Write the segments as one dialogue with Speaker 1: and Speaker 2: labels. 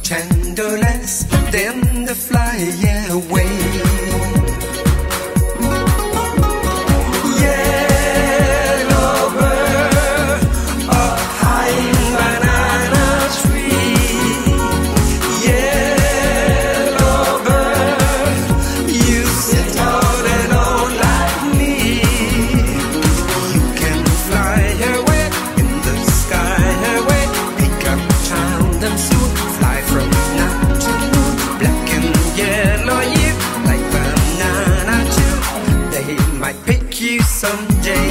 Speaker 1: tenderless, then they fly away. Yellow bird up high in banana tree. Yellow bird, you sit all alone like me. You can fly away in the sky away, pick up town and soon fly from night to moon. Black and yellow, you like banana too. They might pick you someday.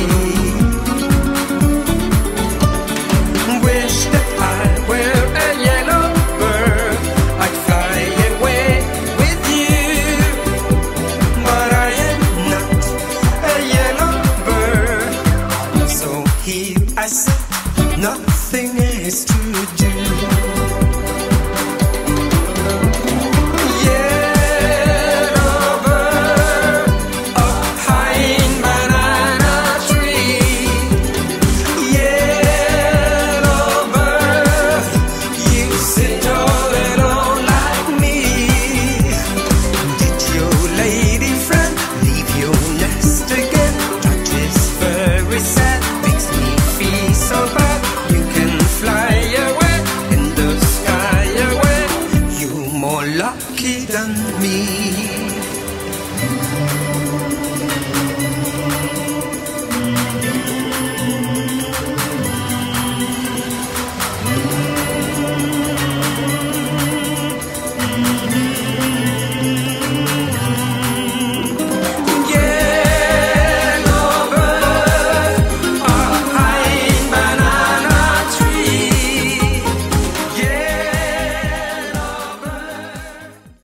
Speaker 1: Wish that I were a yellow bird, I'd fly away with you. But I am not a yellow bird, so here I sit, nothing else to do. Yellow bird up high in banana tree. Yellow bird, you sit all alone like me. Did your lady friend leave your nest again? That is very sad, makes me feel so bad. You can fly away in the sky away, you're more lucky than me.